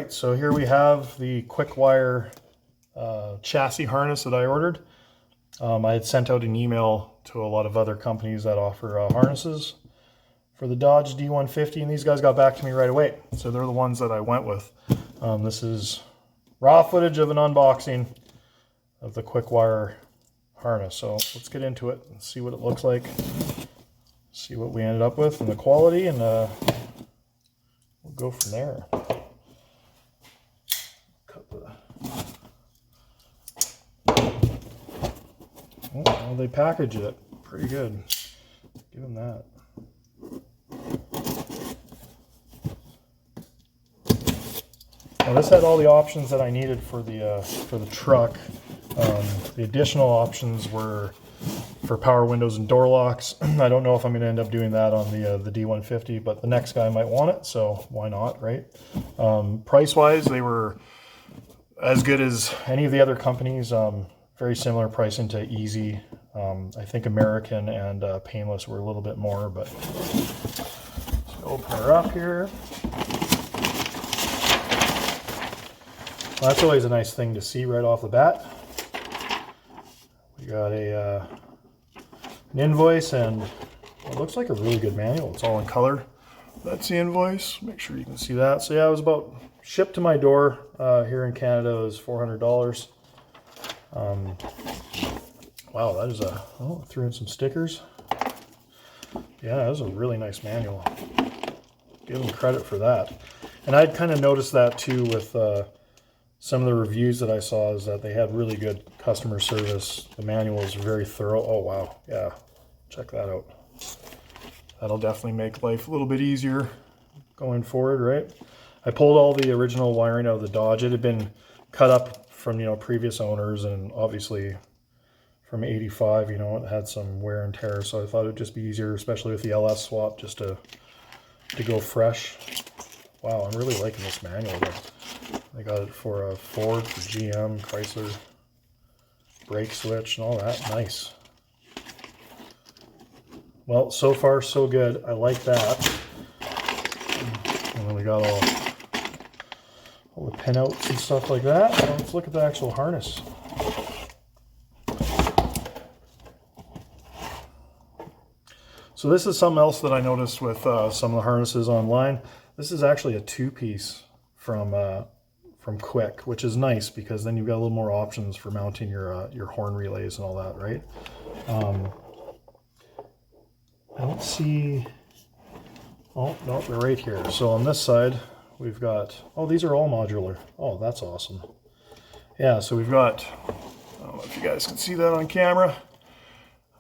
right, so here we have the Kwik wire chassis harness that I ordered. I had sent out an email to a lot of other companies that offer harnesses for the Dodge D150, and these guys got back to me right away. So they're the ones that I went with. This is raw footage of an unboxing of the Kwik wire harness. So let's get into it and see what it looks like, see what we ended up with and the quality, and we'll go from there. Well, they package it pretty good. Give them that. Now this had all the options that I needed for the truck. The additional options were for power windows and door locks. I don't know if I'm going to end up doing that on the D150, but the next guy might want it, so why not, right? Price-wise, they were as good as any of the other companies. Very similar pricing to Easy. I think American and Painless were a little bit more, but let's open her up here. Well, that's always a nice thing to see right off the bat. We got an invoice and it looks like a really good manual. It's all in color. That's the invoice. Make sure you can see that. So yeah, it was about shipped to my door here in Canada. It was $400. Wow, that is oh, threw in some stickers. Yeah, that was a really nice manual. Give them credit for that. And I'd kind of noticed that too with some of the reviews that I saw, is that they had really good customer service. The manual is very thorough. Oh wow, yeah, check that out. That'll definitely make life a little bit easier going forward, right? I pulled all the original wiring out of the Dodge. It had been cut up from, previous owners, and obviously from 85, it had some wear and tear, so I thought it would just be easier, especially with the LS swap, just to go fresh. Wow, I'm really liking this manual. I got it for a Ford, for GM, Chrysler, brake switch, and all that. Nice. Well, so far so good. I like that. And then we got all the pinouts and stuff like that. Now let's look at the actual harness. So this is something else that I noticed with some of the harnesses online. This is actually a two-piece from Kwik, which is nice because then you've got a little more options for mounting your horn relays and all that, right? I don't see. Oh no, they're right here. So on this side, we've got. Oh, these are all modular. Oh, that's awesome. Yeah, so we've got. I don't know if you guys can see that on camera,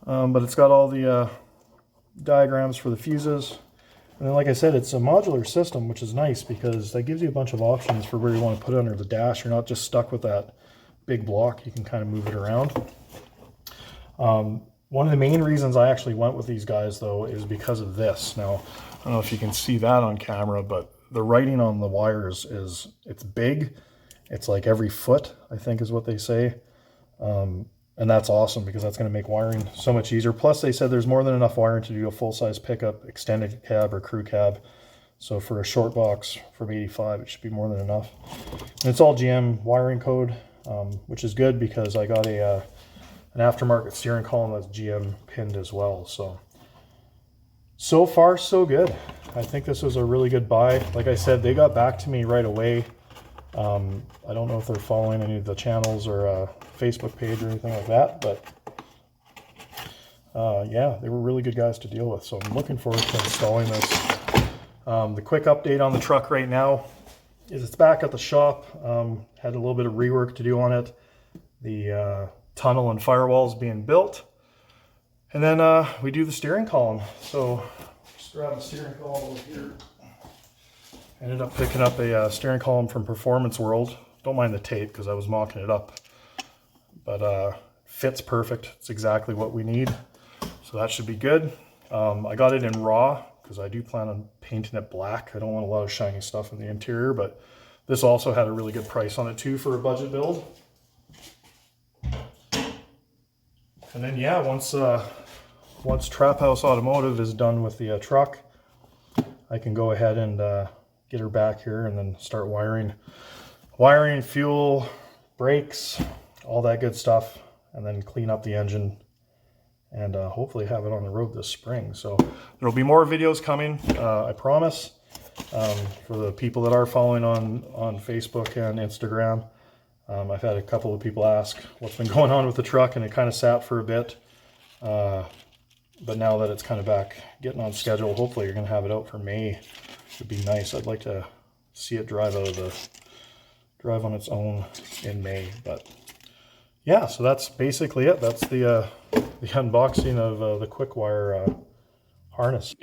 but it's got all the diagrams for the fuses. And then, like I said, it's a modular system, which is nice because that gives you a bunch of options for where you want to put it under the dash. You're not just stuck with that big block. You can kind of move it around. One of the main reasons I actually went with these guys, though, is because of this. Now, I don't know if you can see that on camera, but the writing on the wires it's big. It's like every foot, I think is what they say. And that's awesome because that's going to make wiring so much easier. Plus, they said there's more than enough wiring to do a full-size pickup, extended cab, or crew cab. So for a short box from 85, it should be more than enough. And it's all GM wiring code, which is good because I got an aftermarket steering column that's GM pinned as well. So far, so good. I think this was a really good buy. Like I said, they got back to me right away. I don't know if they're following any of the channels or a Facebook page or anything like that, but yeah, they were really good guys to deal with. So I'm looking forward to installing this. The quick update on the truck right now is it's back at the shop. Had a little bit of rework to do on it. The tunnel and firewall is being built. And then we do the steering column. So just grab the steering column over here. Ended up picking up a steering column from Performance World. Don't mind the tape because I was mocking it up. But fits perfect. It's exactly what we need. So that should be good. I got it in raw because I do plan on painting it black. I don't want a lot of shiny stuff in the interior, but this also had a really good price on it too for a budget build. And then yeah, once Trap House Automotive is done with the truck, I can go ahead and get her back here and then start wiring fuel, brakes, all that good stuff, and then clean up the engine and hopefully have it on the road this spring. So there'll be more videos coming, I promise. For the people that are following on Facebook and Instagram, I've had a couple of people ask what's been going on with the truck, and it kind of sat for a bit. But now that it's kind of back getting on schedule, hopefully you're going to have it out for May. It'd be nice. I'd like to see it drive on its own in May. But yeah, so that's basically it. That's the unboxing of the Kwik wire harness.